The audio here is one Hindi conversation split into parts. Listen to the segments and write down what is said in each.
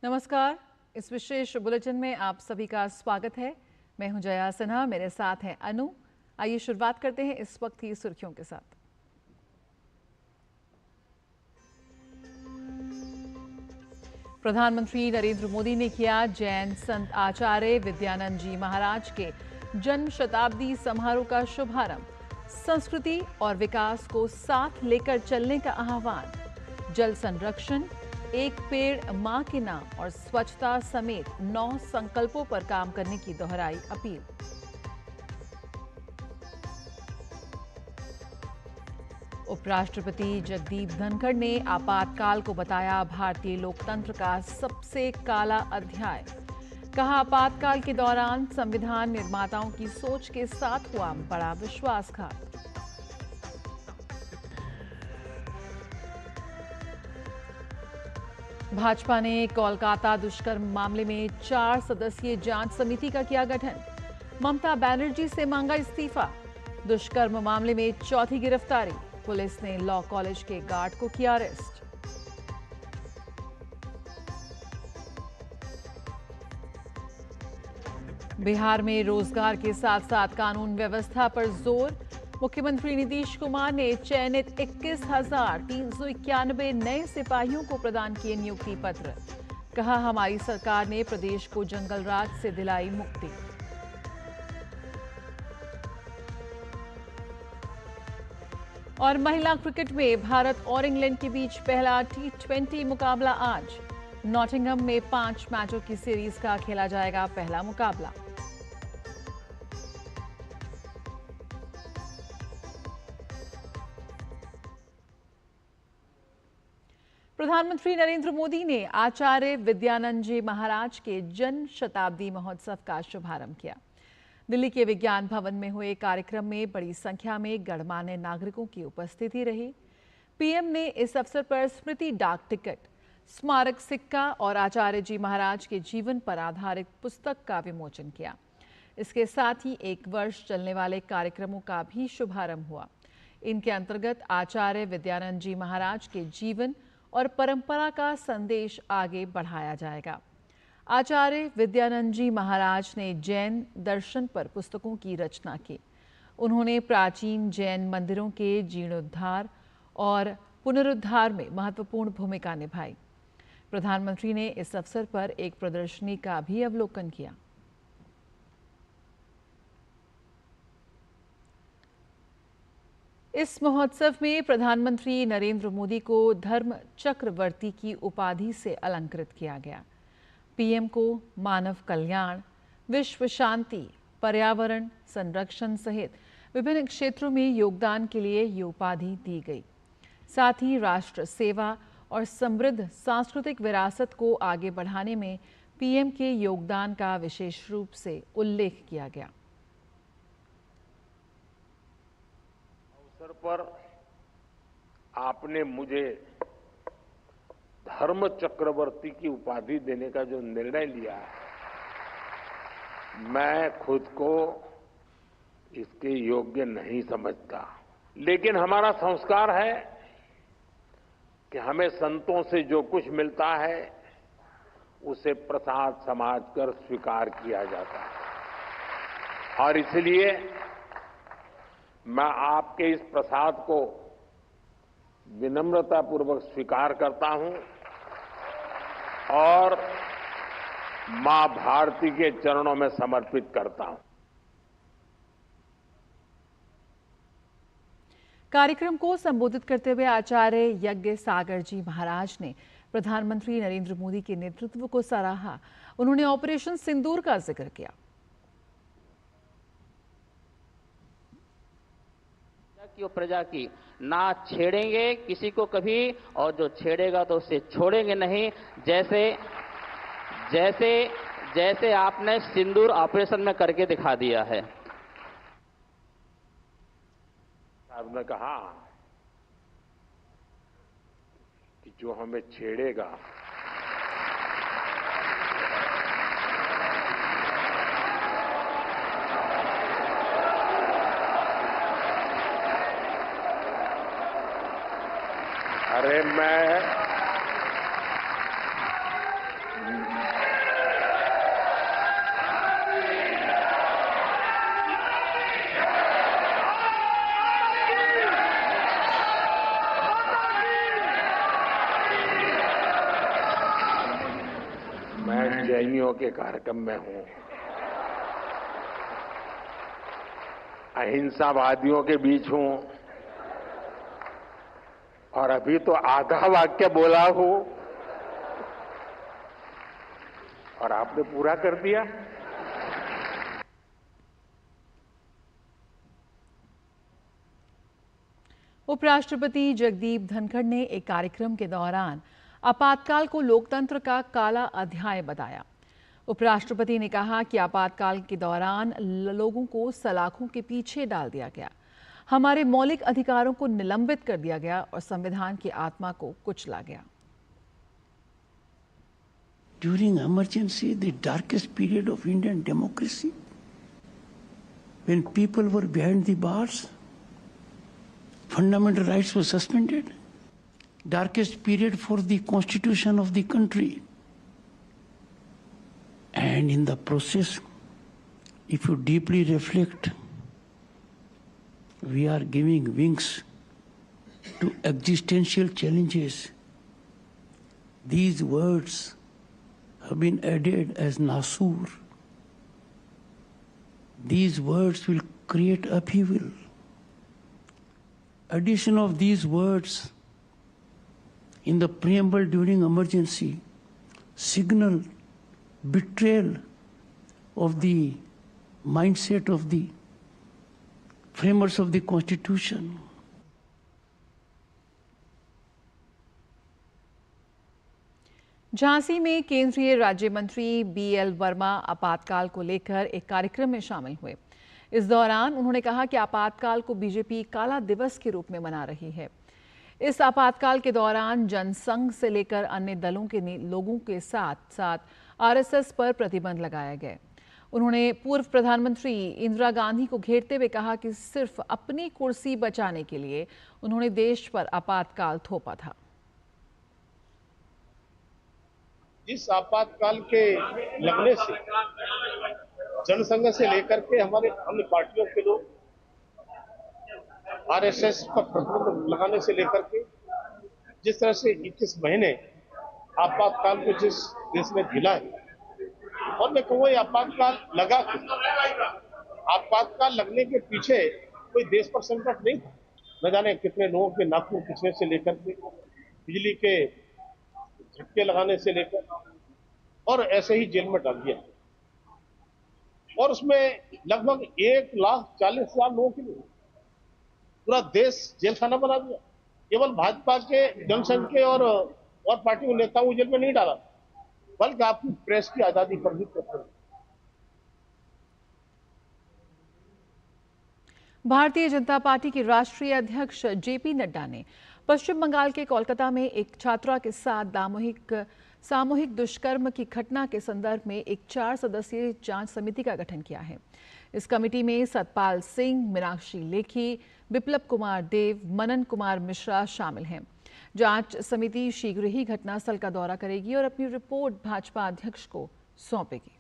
नमस्कार। इस विशेष बुलेटिन में आप सभी का स्वागत है। मैं हूं जया सिन्हा, मेरे साथ हैं अनु। आइए शुरुआत करते हैं इस वक्त की सुर्खियों के साथ। प्रधानमंत्री नरेंद्र मोदी ने किया जैन संत आचार्य विद्यानंद जी महाराज के जन्म शताब्दी समारोह का शुभारंभ। संस्कृति और विकास को साथ लेकर चलने का आह्वान। जल संरक्षण, एक पेड़ मां के नाम और स्वच्छता समेत 9 संकल्पों पर काम करने की दोहराई अपील। उपराष्ट्रपति जगदीप धनखड़ ने आपातकाल को बताया भारतीय लोकतंत्र का सबसे काला अध्याय। कहा, आपातकाल के दौरान संविधान निर्माताओं की सोच के साथ हुआ बड़ा विश्वासघात। भाजपा ने कोलकाता दुष्कर्म मामले में 4 सदस्यीय जांच समिति का किया गठन। ममता बनर्जी से मांगा इस्तीफा। दुष्कर्म मामले में चौथी गिरफ्तारी। पुलिस ने लॉ कॉलेज के गार्ड को किया अरेस्ट। बिहार में रोजगार के साथ साथ कानून व्यवस्था पर जोर। मुख्यमंत्री नीतीश कुमार ने चयनित 21,391 नए सिपाहियों को प्रदान किए नियुक्ति पत्र। कहा, हमारी सरकार ने प्रदेश को जंगल राज से दिलाई मुक्ति। और महिला क्रिकेट में भारत और इंग्लैंड के बीच पहला T20 मुकाबला आज। नॉटिंघम में 5 मैचों की सीरीज का खेला जाएगा पहला मुकाबला। प्रधानमंत्री नरेंद्र मोदी ने आचार्य विद्यानंद जी महाराज के जन्म शताब्दी महोत्सव का शुभारंभ किया। दिल्ली के विज्ञान भवन में हुए कार्यक्रम में बड़ी संख्या में गणमान्य नागरिकों की उपस्थिति रही। पीएम ने इस अवसर पर स्मृति डाक टिकट, स्मारक सिक्का और आचार्य जी महाराज के जीवन पर आधारित पुस्तक का विमोचन किया। इसके साथ ही 1 वर्ष चलने वाले कार्यक्रमों का भी शुभारंभ हुआ। इनके अंतर्गत आचार्य विद्यानंद जी महाराज के जीवन और परंपरा का संदेश आगे बढ़ाया जाएगा। आचार्य विद्यानंद जी महाराज ने जैन दर्शन पर पुस्तकों की रचना की। उन्होंने प्राचीन जैन मंदिरों के जीर्णोद्धार और पुनरुद्धार में महत्वपूर्ण भूमिका निभाई। प्रधानमंत्री ने इस अवसर पर एक प्रदर्शनी का भी अवलोकन किया। इस महोत्सव में प्रधानमंत्री नरेंद्र मोदी को धर्म चक्रवर्ती की उपाधि से अलंकृत किया गया। पीएम को मानव कल्याण, विश्व शांति, पर्यावरण संरक्षण सहित विभिन्न क्षेत्रों में योगदान के लिए ये उपाधि दी गई। साथ ही राष्ट्र सेवा और समृद्ध सांस्कृतिक विरासत को आगे बढ़ाने में पीएम के योगदान का विशेष रूप से उल्लेख किया गया। अवसर पर आपने मुझे धर्म चक्रवर्ती की उपाधि देने का जो निर्णय लिया है, मैं खुद को इसके योग्य नहीं समझता। लेकिन हमारा संस्कार है कि हमें संतों से जो कुछ मिलता है उसे प्रसाद समझकर स्वीकार किया जाता है। और इसलिए मैं आपके इस प्रसाद को विनम्रतापूर्वक स्वीकार करता हूं और मां भारती के चरणों में समर्पित करता हूं। कार्यक्रम को संबोधित करते हुए आचार्य यज्ञ सागर जी महाराज ने प्रधानमंत्री नरेंद्र मोदी के नेतृत्व को सराहा। उन्होंने ऑपरेशन सिंदूर का जिक्र किया। प्रजा की ना छेड़ेंगे किसी को कभी, और जो छेड़ेगा तो उसे छोड़ेंगे नहीं। जैसे जैसे जैसे आपने सिंदूर ऑपरेशन में करके दिखा दिया है। साहब ने कहा कि जो हमें छेड़ेगा अरे बहनियों के कार्यक्रम में हूं, अहिंसावादियों के बीच हूं और अभी तो आधा वाक्य बोला हूं और आपने पूरा कर दिया। उपराष्ट्रपति जगदीप धनखड़ ने एक कार्यक्रम के दौरान आपातकाल को लोकतंत्र का काला अध्याय बताया। उपराष्ट्रपति ने कहा कि आपातकाल के दौरान लोगों को सलाखों के पीछे डाल दिया गया, हमारे मौलिक अधिकारों को निलंबित कर दिया गया और संविधान की आत्मा को कुचला गया। During emergency, the darkest period of Indian democracy, when people were behind the bars, fundamental rights were suspended, darkest period for the constitution of the country. And in the process, if you deeply reflect, we are giving wings to existential challenges. These words have been added as Nasur. These words will create upheaval. Addition of these words in the preamble during emergency signal betrayal of the mindset of the framers of the Constitution. Jhansi में केंद्रीय राज्य मंत्री बीएल वर्मा आपातकाल को लेकर एक कार्यक्रम में शामिल हुए। इस दौरान उन्होंने कहा कि आपातकाल को बीजेपी काला दिवस के रूप में मना रही है। इस आपातकाल के दौरान जनसंघ से लेकर अन्य दलों के लोगों के साथ साथ आरएसएस पर प्रतिबंध लगाया गया। उन्होंने पूर्व प्रधानमंत्री इंदिरा गांधी को घेरते हुए कहा कि सिर्फ अपनी कुर्सी बचाने के लिए उन्होंने देश पर आपातकाल थोपा था। इस आपातकाल के लगने से जनसंघ से लेकर के हमारे अन्य पार्टियों के लोग, आरएसएस पर प्रतिबंध लगाने से लेकर के जिस तरह से 21 महीने आपातकाल को जिस देश में झेला है, और मैं कहूँ ये आपातकाल लगा, आपातकाल लगने के पीछे कोई देश पर संकट नहीं था। न जाने कितने लोगों के नाखून खींचने से लेकर के बिजली के झटके लगाने से लेकर और ऐसे ही जेल में डाल दिया, और उसमें लगभग 1,40,000 लोगों के लिए पूरा देश जेल खाना बना दिया। केवल भाजपा के, जनसंघ के और पार्टी के नेताओं को जेल में नहीं डाला, बल्कि आपकी प्रेस की आजादी पर भी प्रतिबंध। भारतीय जनता पार्टी के राष्ट्रीय अध्यक्ष जेपी नड्डा ने पश्चिम बंगाल के कोलकाता में एक छात्रा के साथ सामूहिक दुष्कर्म की घटना के संदर्भ में एक 4 सदस्यीय जांच समिति का गठन किया है। इस कमेटी में सतपाल सिंह, मीनाक्षी लेखी, बिप्लब कुमार देव, मनन कुमार मिश्रा शामिल हैं। जांच समिति शीघ्र ही घटनास्थल का दौरा करेगी और अपनी रिपोर्ट भाजपा अध्यक्ष को सौंपेगी।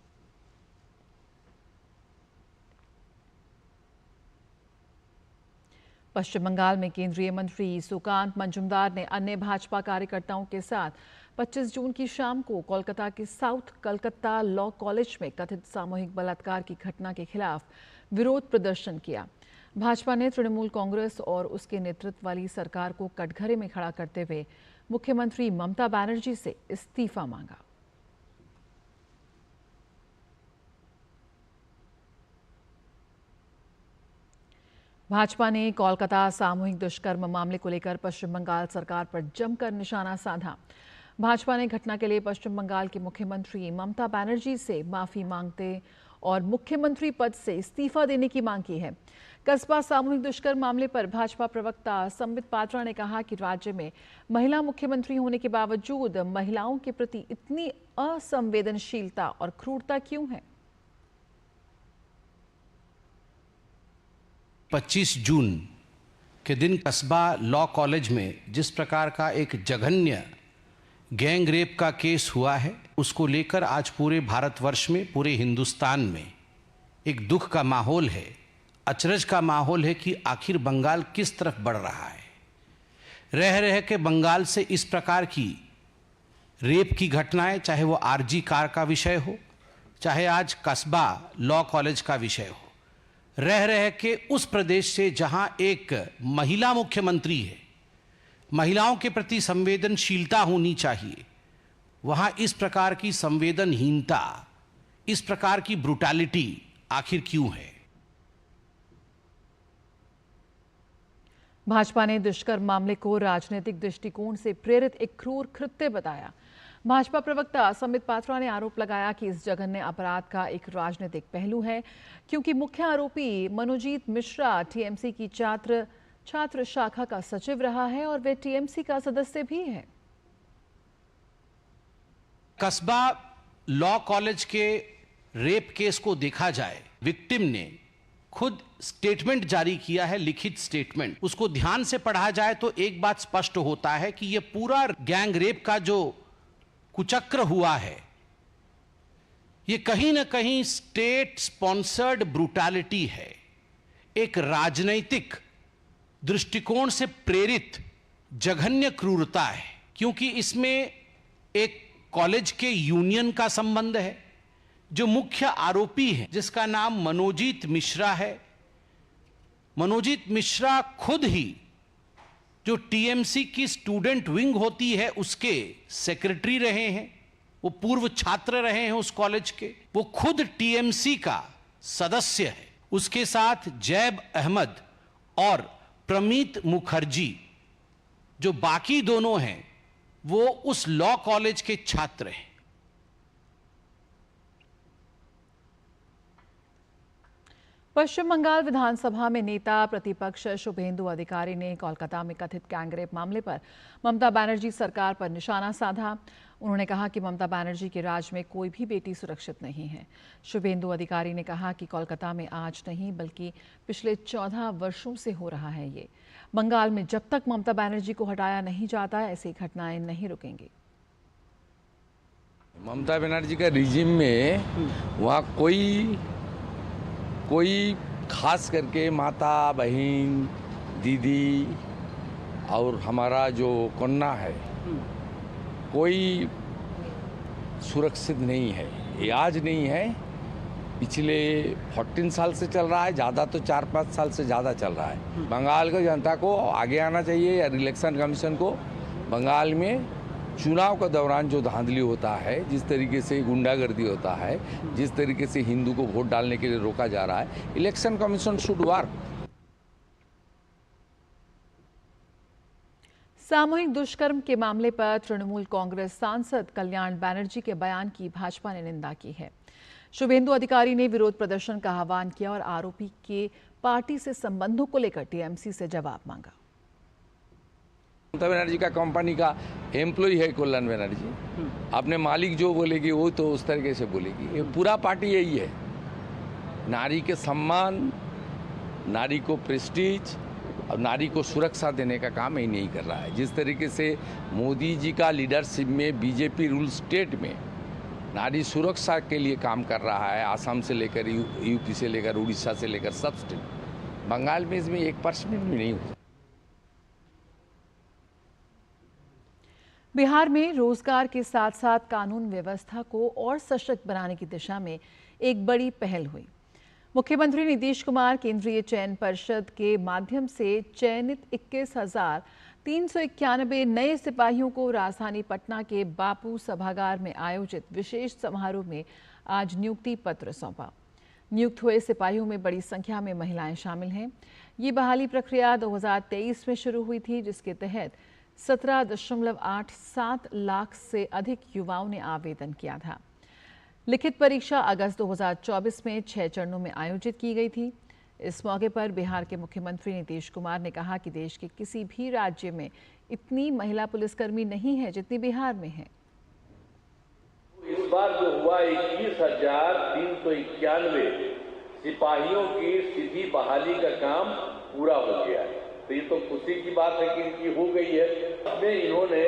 पश्चिम बंगाल में केंद्रीय मंत्री सुकांत मंजुमदार ने अन्य भाजपा कार्यकर्ताओं के साथ 25 जून की शाम को कोलकाता के साउथ कलकत्ता लॉ कॉलेज में कथित सामूहिक बलात्कार की घटना के खिलाफ विरोध प्रदर्शन किया। भाजपा ने तृणमूल कांग्रेस और उसके नेतृत्व वाली सरकार को कटघरे में खड़ा करते हुए मुख्यमंत्री ममता बनर्जी से इस्तीफा मांगा। भाजपा ने कोलकाता सामूहिक दुष्कर्म मामले को लेकर पश्चिम बंगाल सरकार पर जमकर निशाना साधा। भाजपा ने घटना के लिए पश्चिम बंगाल के मुख्यमंत्री ममता बनर्जी से माफी मांगते और मुख्यमंत्री पद से इस्तीफा देने की मांग की है। कस्बा सामूहिक दुष्कर्म मामले पर भाजपा प्रवक्ता संबित पात्रा ने कहा कि राज्य में महिला मुख्यमंत्री होने के बावजूद महिलाओं के प्रति इतनी असंवेदनशीलता और क्रूरता क्यों है। 25 जून के दिन कस्बा लॉ कॉलेज में जिस प्रकार का एक जघन्य गैंग रेप का केस हुआ है, उसको लेकर आज पूरे भारतवर्ष में, पूरे हिंदुस्तान में एक दुख का माहौल है, अचरज का माहौल है कि आखिर बंगाल किस तरफ बढ़ रहा है। रह रह के बंगाल से इस प्रकार की रेप की घटनाएं, चाहे वो आरजी कार का विषय हो, चाहे आज कस्बा लॉ कॉलेज का विषय हो, रह रह के उस प्रदेश से जहां एक महिला मुख्यमंत्री है, महिलाओं के प्रति संवेदनशीलता होनी चाहिए, वहां इस प्रकार की संवेदनहीनता, इस प्रकार की ब्रुटैलिटी आखिर क्यों है? भाजपा ने दुष्कर्म मामले को राजनीतिक दृष्टिकोण से प्रेरित एक क्रूर कृत्य बताया। भाजपा प्रवक्ता संबित पात्रा ने आरोप लगाया कि इस जघन्य अपराध का एक राजनीतिक पहलू है, क्योंकि मुख्य आरोपी मनोजीत मिश्रा टीएमसी की छात्र शाखा का सचिव रहा है और वे टीएमसी का सदस्य भी है। कस्बा लॉ कॉलेज के रेप केस को देखा जाए, विक्टिम ने खुद स्टेटमेंट जारी किया है, लिखित स्टेटमेंट। उसको ध्यान से पढ़ा जाए तो एक बात स्पष्ट होता है कि यह पूरा गैंग रेप का जो कुचक्र हुआ है, यह कहीं ना कहीं स्टेट स्पॉन्सर्ड ब्रूटैलिटी है, एक राजनैतिक दृष्टिकोण से प्रेरित जघन्य क्रूरता है, क्योंकि इसमें एक कॉलेज के यूनियन का संबंध है। जो मुख्य आरोपी है, जिसका नाम मनोजीत मिश्रा है, मनोजीत मिश्रा खुद ही जो टीएमसी की स्टूडेंट विंग होती है उसके सेक्रेटरी रहे हैं, वो पूर्व छात्र रहे हैं उस कॉलेज के, वो खुद टीएमसी का सदस्य है। उसके साथ जैब अहमद और प्रमीत मुखर्जी, जो बाकी दोनों हैं, वो उस लॉ कॉलेज के छात्र हैं। पश्चिम बंगाल विधानसभा में नेता प्रतिपक्ष शुभेंदु अधिकारी ने कोलकाता में कथित गैंगरेप मामले पर ममता बनर्जी सरकार पर निशाना साधा। उन्होंने कहा कि ममता बनर्जी के राज में कोई भी बेटी सुरक्षित नहीं है। शुभेंदु अधिकारी ने कहा कि कोलकाता में आज नहीं बल्कि पिछले 14 वर्षों से हो रहा है ये। बंगाल में जब तक ममता बनर्जी को हटाया नहीं जाता, ऐसी घटनाएं नहीं रुकेंगी। ममता बनर्जी का रिजिम में वहाँ कोई खास करके माता, बहन, दीदी और हमारा जो कन्या है, कोई सुरक्षित नहीं है। ये आज नहीं है, पिछले 14 साल से चल रहा है, ज़्यादा तो 4-5 साल से ज़्यादा चल रहा है। बंगाल की जनता को आगे आना चाहिए या इलेक्शन कमीशन को। बंगाल में चुनाव के दौरान जो धांधली होता है, जिस तरीके से गुंडागर्दी होता है, जिस तरीके से हिंदू को वोट डालने के लिए रोका जा रहा है, इलेक्शन कमीशन शुड वर्क। सामूहिक दुष्कर्म के मामले पर तृणमूल कांग्रेस सांसद कल्याण बनर्जी के बयान की भाजपा ने निंदा की है। शुभेंदु अधिकारी ने विरोध प्रदर्शन का आह्वान किया और आरोपी के पार्टी से संबंधों को लेकर टीएमसी से जवाब मांगा। ममता बनर्जी का कंपनी का एम्प्लॉय है कल्याण बनर्जी, अपने मालिक जो बोलेगी वो तो उस तरीके से बोलेगी। ये पूरा पार्टी यही है, नारी के सम्मान, नारी को प्रेस्टीज और नारी को सुरक्षा देने का काम ही नहीं कर रहा है। जिस तरीके से मोदी जी का लीडरशिप में बीजेपी रूल स्टेट में नारी सुरक्षा के लिए काम कर रहा है, आसाम से लेकर यूपी से लेकर उड़ीसा से लेकर सब स्टेट, बंगाल में इसमें 1% भी नहीं हुआ। बिहार में रोजगार के साथ साथ कानून व्यवस्था को और सशक्त बनाने की दिशा में एक बड़ी पहल हुई। मुख्यमंत्री नीतीश कुमार केंद्रीय चयन परिषद के माध्यम से चयनित 21,391 नए सिपाहियों को राजधानी पटना के बापू सभागार में आयोजित विशेष समारोह में आज नियुक्ति पत्र सौंपा। नियुक्त हुए सिपाहियों में बड़ी संख्या में महिलाएं शामिल हैं। ये बहाली प्रक्रिया 2023 में शुरू हुई थी, जिसके तहत 17.87 लाख से अधिक युवाओं ने आवेदन किया था। लिखित परीक्षा अगस्त 2024 में 6 चरणों में आयोजित की गई थी। इस मौके पर बिहार के मुख्यमंत्री नीतीश कुमार ने कहा कि देश के किसी भी राज्य में इतनी महिला पुलिसकर्मी नहीं है जितनी बिहार में है। इस बार जो हुआ 21,391 सिपाहियों की सीधी बहाली का काम पूरा हो गया है, तो ये तो खुशी की बात है कि इनकी हो गई है। इसमें इन्होंने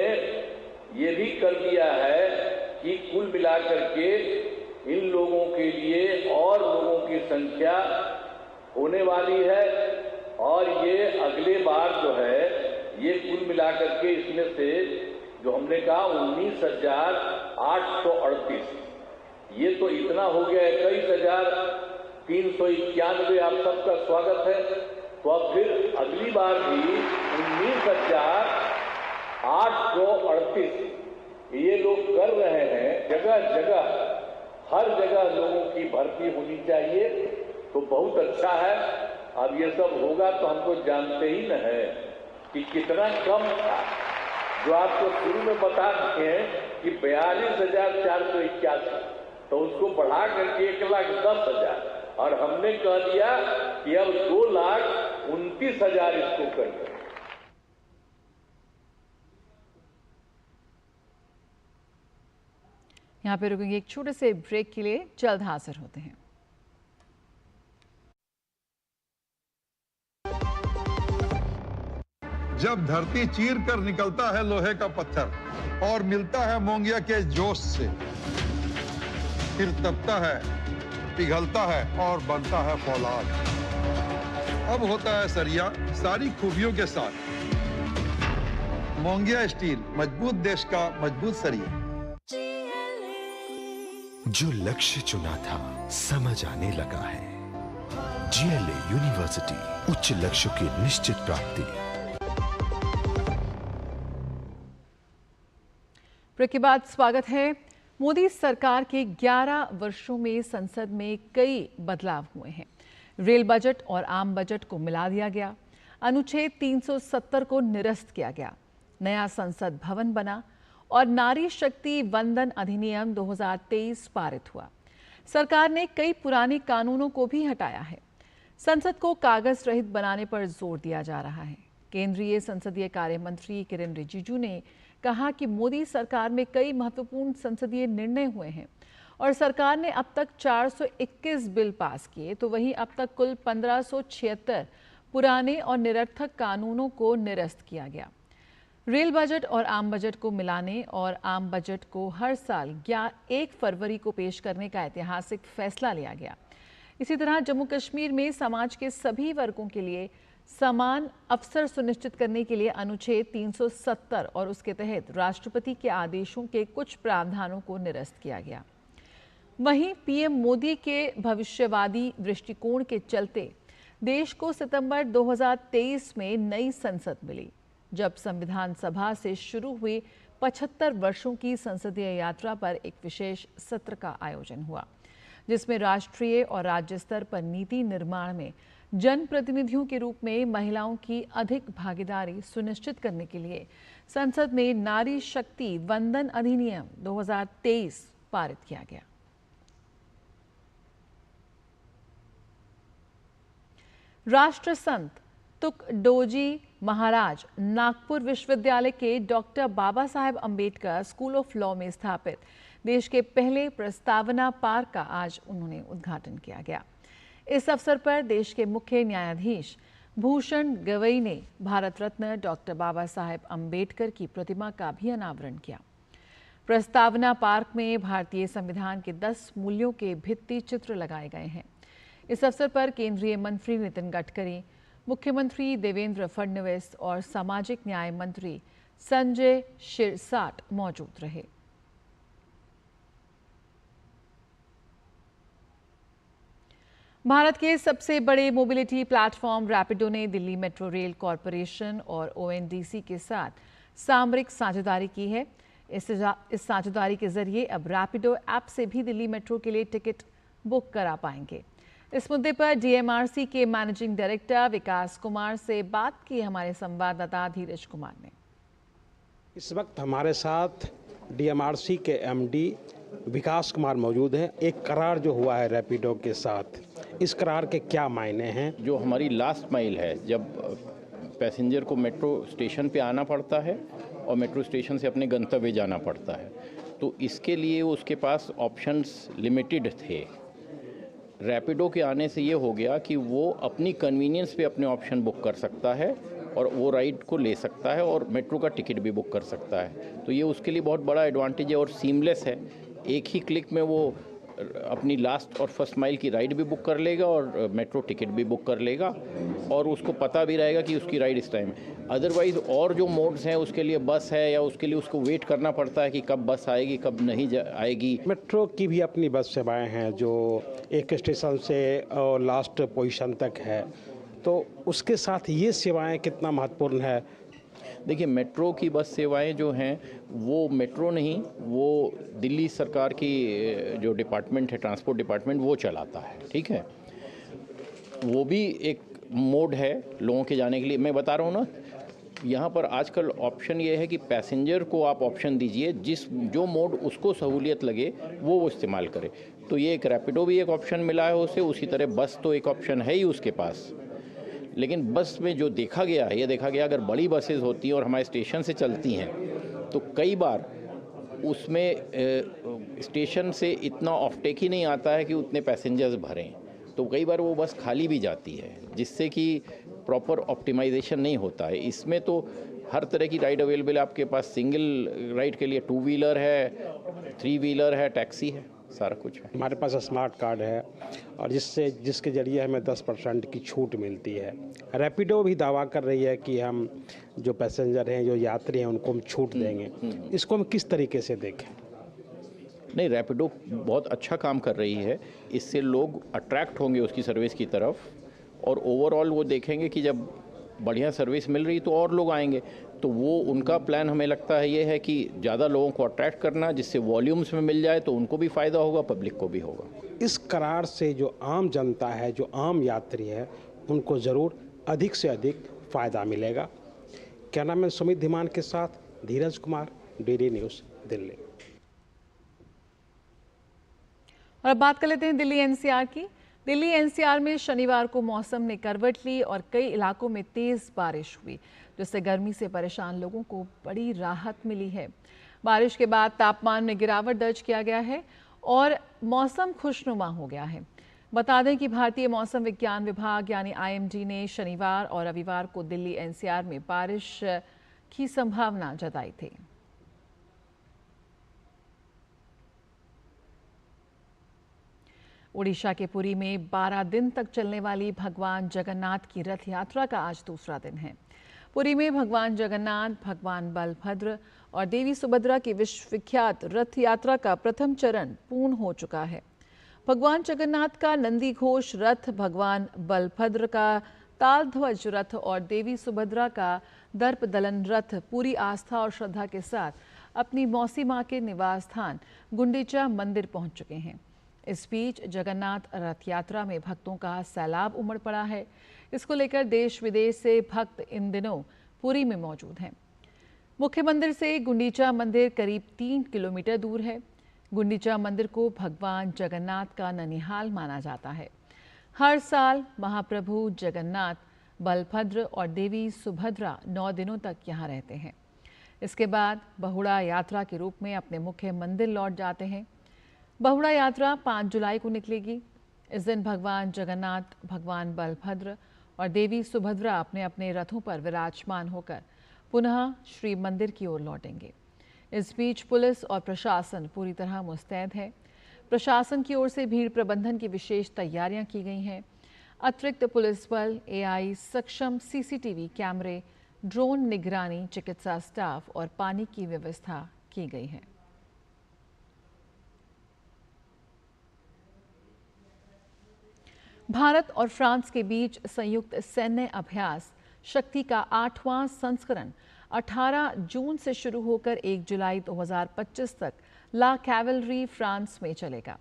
ये भी कर दिया है कि कुल मिलाकर के इन लोगों के लिए और लोगों की संख्या होने वाली है और ये अगले बार जो है ये कुल मिलाकर के इसमें से जो हमने कहा 19,838, ये तो इतना हो गया 21,391। आप सबका स्वागत है। तो अब फिर अगली बार भी 19,838 ये लोग कर रहे हैं। जगह जगह, हर जगह लोगों की भर्ती होनी चाहिए, तो बहुत अच्छा है। अब ये सब होगा तो हमको जानते ही न है कि कितना कम था। जो आपको शुरू में बता दिए हैं कि 42,481, तो उसको बढ़ा करके 1,10,000, और हमने कह दिया कि अब 2,29,000 इसको कर दें। यहाँ पे रुकेंगे एक छोटे से ब्रेक के लिए, जल्द हाजिर होते हैं। जब धरती चीर कर निकलता है लोहे का पत्थर और मिलता है मोंगिया के जोश से, फिर तपता है, पिघलता है और बनता है फौलाद। अब होता है सरिया सारी खूबियों के साथ। मोंगिया स्टील, मजबूत देश का मजबूत सरिया। जो लक्ष्य चुना था समझ आने लगा है। GLA यूनिवर्सिटी, उच्च लक्ष्यों की निश्चित प्राप्ति। ब्रेक के बाद स्वागत है। मोदी सरकार के 11 वर्षों में संसद में कई बदलाव हुए हैं। रेल बजट और आम बजट को मिला दिया गया, अनुच्छेद 370 को निरस्त किया गया, नया संसद भवन बना और नारी शक्ति वंदन अधिनियम 2023 पारित हुआ। सरकार ने कई पुराने कानूनों को भी हटाया है। संसद को कागज रहित बनाने पर जोर दिया जा रहा है। केंद्रीय संसदीय कार्य मंत्री किरेन रिजिजू ने कहा कि मोदी सरकार में कई महत्वपूर्ण संसदीय निर्णय हुए हैं और सरकार ने अब तक 421 बिल पास किए, तो वहीं अब तक कुल 1576 पुराने और निरर्थक कानूनों को निरस्त किया गया। रेल बजट और आम बजट को मिलाने और आम बजट को हर साल 1 फरवरी को पेश करने का ऐतिहासिक फैसला लिया गया। इसी तरह जम्मू कश्मीर में समाज के सभी वर्गों के लिए समान अवसर सुनिश्चित करने के लिए अनुच्छेद 370 और उसके तहत राष्ट्रपति के आदेशों के कुछ प्रावधानों को निरस्त किया गया। वहीं पीएम मोदी के भविष्यवादी दृष्टिकोण के चलते देश को सितंबर 2023 में नई संसद मिली, जब संविधान सभा से शुरू हुई 75 वर्षों की संसदीय यात्रा पर एक विशेष सत्र का आयोजन हुआ, जिसमें राष्ट्रीय और राज्य स्तर पर नीति निर्माण में जनप्रतिनिधियों के रूप में महिलाओं की अधिक भागीदारी सुनिश्चित करने के लिए संसद में नारी शक्ति वंदन अधिनियम 2023 पारित किया गया। राष्ट्रसंत तुकडोजी महाराज नागपुर विश्वविद्यालय के doctor Baba Saheb Ambedkar school of law में स्थापित देश के पहले प्रस्तावना पार्क का आज उन्होंने उद्घाटन किया गया। इस अवसर पर देश के मुख्य न्यायाधीश भूषण गवई ने भारत रत्न डॉक्टर बाबा साहेब अंबेडकर की प्रतिमा का भी अनावरण किया। प्रस्तावना पार्क में भारतीय संविधान के 10 मूल्यों के भित्ति चित्र लगाए गए हैं। इस अवसर पर केंद्रीय मंत्री नितिन गडकरी, मुख्यमंत्री देवेंद्र फडणवीस और सामाजिक न्याय मंत्री संजय शिरसाट मौजूद रहे। भारत के सबसे बड़े मोबिलिटी प्लेटफॉर्म रैपिडो ने दिल्ली मेट्रो रेल कॉरपोरेशन और ONDC के साथ सामरिक साझेदारी की है। इस साझेदारी के जरिए अब रैपिडो ऐप से भी दिल्ली मेट्रो के लिए टिकट बुक करा पाएंगे। इस मुद्दे पर DMRC के मैनेजिंग डायरेक्टर विकास कुमार से बात की हमारे संवाददाता धीरज कुमार ने। इस वक्त हमारे साथ DMRC के MD विकास कुमार मौजूद हैं। एक करार जो हुआ है रैपिडो के साथ, इस करार के क्या मायने हैं? जो हमारी लास्ट माइल है, जब पैसेंजर को मेट्रो स्टेशन पे आना पड़ता है और मेट्रो स्टेशन से अपने गंतव्य जाना पड़ता है, तो इसके लिए उसके पास ऑप्शंस लिमिटेड थे। रैपिडो के आने से ये हो गया कि वो अपनी कन्वीनियंस पे अपने ऑप्शन बुक कर सकता है और वो राइड को ले सकता है और मेट्रो का टिकट भी बुक कर सकता है। तो ये उसके लिए बहुत बड़ा एडवांटेज है और सीमलेस है। एक ही क्लिक में वो अपनी लास्ट और फर्स्ट माइल की राइड भी बुक कर लेगा और मेट्रो टिकट भी बुक कर लेगा और उसको पता भी रहेगा कि उसकी राइड इस टाइम है। अदरवाइज़ और जो मोड्स हैं उसके लिए बस है या उसके लिए उसको वेट करना पड़ता है कि कब बस आएगी कब नहीं आएगी। मेट्रो की भी अपनी बस सेवाएं हैं जो एक स्टेशन से लास्ट पोजीशन तक है, तो उसके साथ ये सेवाएं कितना महत्वपूर्ण है? देखिए, मेट्रो की बस सेवाएं जो हैं वो मेट्रो नहीं, वो दिल्ली सरकार की जो डिपार्टमेंट है, ट्रांसपोर्ट डिपार्टमेंट, वो चलाता है, ठीक है। वो भी एक मोड है लोगों के जाने के लिए। मैं बता रहा हूँ ना, यहाँ पर आजकल ऑप्शन ये है कि पैसेंजर को आप ऑप्शन दीजिए, जो मोड उसको सहूलियत लगे वो इस्तेमाल करे। तो ये एक रैपिडो भी एक ऑप्शन मिला है उसे, उसी तरह बस तो एक ऑप्शन है ही उसके पास। लेकिन बस में जो देखा गया है, ये देखा गया अगर बड़ी बसेज होती हैं और हमारे स्टेशन से चलती हैं तो कई बार उसमें स्टेशन से इतना ऑफटेक ही नहीं आता है कि उतने पैसेंजर्स भरें, तो कई बार वो बस खाली भी जाती है, जिससे कि प्रॉपर ऑप्टिमाइजेशन नहीं होता है। इसमें तो हर तरह की राइड अवेलेबल है आपके पास। सिंगल राइड के लिए 2 व्हीलर है, 3 व्हीलर है, टैक्सी है, सारा कुछ है। हमारे पास स्मार्ट कार्ड है और जिसके जरिए हमें 10% की छूट मिलती है। रैपिडो भी दावा कर रही है कि हम जो पैसेंजर हैं, जो यात्री हैं, उनको हम छूट देंगे। इसको हम किस तरीके से देखें? नहीं, रैपिडो बहुत अच्छा काम कर रही है, इससे लोग अट्रैक्ट होंगे उसकी सर्विस की तरफ और ओवरऑल वो देखेंगे कि जब बढ़िया सर्विस मिल रही तो और लोग आएंगे। तो वो उनका प्लान हमें लगता है ये है कि ज़्यादा लोगों को अट्रैक्ट करना, जिससे वॉल्यूम्स में मिल जाए तो उनको भी फ़ायदा होगा, पब्लिक को भी होगा। इस करार से जो आम जनता है, जो आम यात्री है, उनको ज़रूर अधिक से अधिक फ़ायदा मिलेगा। क्या नाम है? सुमित धीमान के साथ धीरज कुमार, DD न्यूज़, दिल्ली। और अब बात कर लेते हैं दिल्ली NCR की। दिल्ली NCR में शनिवार को मौसम ने करवट ली और कई इलाकों में तेज बारिश हुई, जिससे गर्मी से परेशान लोगों को बड़ी राहत मिली है। बारिश के बाद तापमान में गिरावट दर्ज किया गया है और मौसम खुशनुमा हो गया है। बता दें कि भारतीय मौसम विज्ञान विभाग यानी IMD ने शनिवार और रविवार को दिल्ली NCR में बारिश की संभावना जताई थी। उड़ीसा के पुरी में 12 दिन तक चलने वाली भगवान जगन्नाथ की रथ यात्रा का आज दूसरा दिन है। पुरी में भगवान जगन्नाथ, भगवान बलभद्र और देवी सुभद्रा की विश्व विख्यात रथ यात्रा का प्रथम चरण पूर्ण हो चुका है। भगवान जगन्नाथ का नंदी घोष रथ, भगवान बलभद्र का ताल ध्वज रथ और देवी सुभद्रा का दर्प दलन रथ पूरी आस्था और श्रद्धा के साथ अपनी मौसी मां के निवास स्थान गुंडीचा मंदिर पहुंच चुके हैं। इस बीच जगन्नाथ रथ यात्रा में भक्तों का सैलाब उमड़ पड़ा है। इसको लेकर देश विदेश से भक्त इन दिनों पुरी में मौजूद हैं। मुख्य मंदिर से गुंडीचा मंदिर करीब 3 किलोमीटर दूर है। गुंडीचा मंदिर को भगवान जगन्नाथ का ननिहाल माना जाता है। हर साल महाप्रभु जगन्नाथ, बलभद्र और देवी सुभद्रा 9 दिनों तक यहाँ रहते हैं। इसके बाद बहुड़ा यात्रा के रूप में अपने मुख्य मंदिर लौट जाते हैं। बहुड़ा यात्रा 5 जुलाई को निकलेगी। इस दिन भगवान जगन्नाथ, भगवान बलभद्र और देवी सुभद्रा अपने अपने रथों पर विराजमान होकर पुनः श्री मंदिर की ओर लौटेंगे। इस बीच पुलिस और प्रशासन पूरी तरह मुस्तैद है। प्रशासन की ओर से भीड़ प्रबंधन की विशेष तैयारियां की गई हैं। अतिरिक्त पुलिस बल, AI सक्षम CCTV कैमरे, ड्रोन निगरानी, चिकित्सा स्टाफ और पानी की व्यवस्था की गई है। भारत और फ्रांस के बीच संयुक्त सैन्य अभ्यास शक्ति का 8वां संस्करण 18 जून से शुरू होकर 1 जुलाई 2025 तक ला कैवलरी फ्रांस में चलेगा।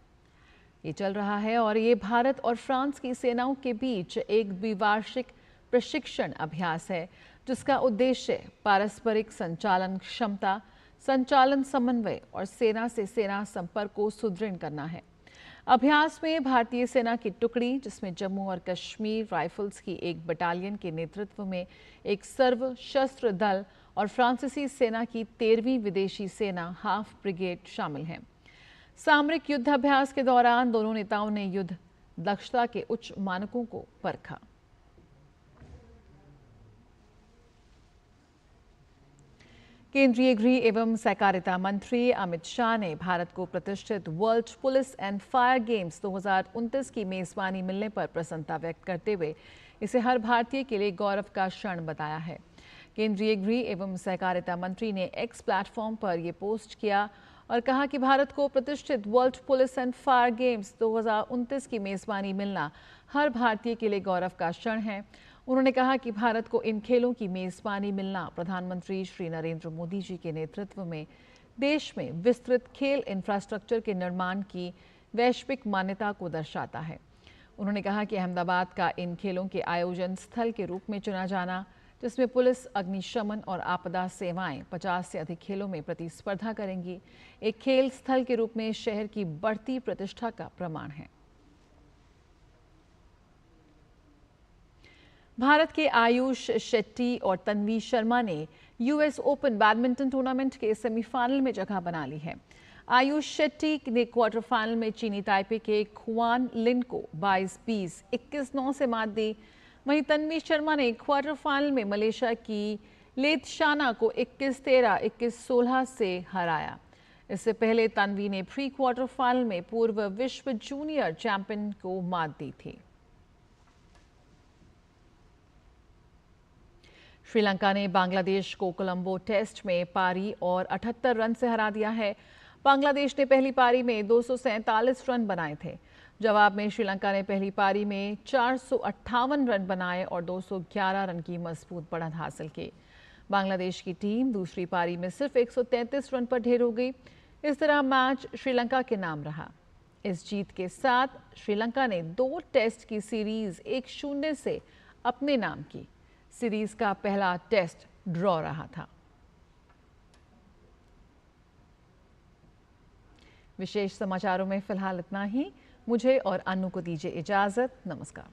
ये चल रहा है और ये भारत और फ्रांस की सेनाओं के बीच एक द्विवार्षिक प्रशिक्षण अभ्यास है, जिसका उद्देश्य पारस्परिक संचालन क्षमता, संचालन समन्वय और सेना से सेना संपर्क को सुदृढ़ करना है। अभ्यास में भारतीय सेना की टुकड़ी, जिसमें जम्मू और कश्मीर राइफल्स की एक बटालियन के नेतृत्व में एक सर्वशस्त्र दल और फ्रांसीसी सेना की 13वीं विदेशी सेना हाफ ब्रिगेड शामिल हैं। सामरिक युद्धाभ्यास के दौरान दोनों नेताओं ने युद्ध दक्षता के उच्च मानकों को परखा। केंद्रीय गृह एवं सहकारिता मंत्री अमित शाह ने भारत को प्रतिष्ठित world police and fire games 2029 की मेजबानी मिलने पर प्रसन्नता व्यक्त करते हुए इसे हर भारतीय के लिए गौरव का क्षण बताया है। केंद्रीय गृह एवं सहकारिता मंत्री ने एक्स प्लेटफॉर्म पर यह पोस्ट किया और कहा कि भारत को प्रतिष्ठित world police and fire games 2029 की मेजबानी मिलना हर भारतीय के लिए गौरव का क्षण है। उन्होंने कहा कि भारत को इन खेलों की मेजबानी मिलना प्रधानमंत्री श्री नरेंद्र मोदी जी के नेतृत्व में देश में विस्तृत खेल इंफ्रास्ट्रक्चर के निर्माण की वैश्विक मान्यता को दर्शाता है। उन्होंने कहा कि अहमदाबाद का इन खेलों के आयोजन स्थल के रूप में चुना जाना, जिसमें पुलिस, अग्निशमन और आपदा सेवाएं 50 से अधिक खेलों में प्रतिस्पर्धा करेंगी, एक खेल स्थल के रूप में शहर की बढ़ती प्रतिष्ठा का प्रमाण है। भारत के आयुष शेट्टी और तन्वी शर्मा ने यूएस ओपन बैडमिंटन टूर्नामेंट के सेमीफाइनल में जगह बना ली है। आयुष शेट्टी ने क्वार्टर फाइनल में चीनी ताइपे के खुआन लिन को 22-20, 21-9 से मात दी। वहीं तन्वी शर्मा ने क्वार्टर फाइनल में मलेशिया की लेतशाना को 21-13, 21-16 से हराया। इससे पहले तन्वी ने प्री क्वार्टर फाइनल में पूर्व विश्व जूनियर चैंपियन को मात दी थी। श्रीलंका ने बांग्लादेश को कोलंबो टेस्ट में पारी और 78 रन से हरा दिया है। बांग्लादेश ने पहली पारी में 247 रन बनाए थे। जवाब में श्रीलंका ने पहली पारी में 458 रन बनाए और 211 रन की मजबूत बढ़त हासिल की। बांग्लादेश की टीम दूसरी पारी में सिर्फ 133 रन पर ढेर हो गई। इस तरह मैच श्रीलंका के नाम रहा। इस जीत के साथ श्रीलंका ने 2 टेस्ट की सीरीज 1-0 से अपने नाम की। सीरीज का पहला टेस्ट ड्रॉ रहा था। विशेष समाचारों में फिलहाल इतना ही। मुझे और अनु को दीजिए इजाजत। नमस्कार।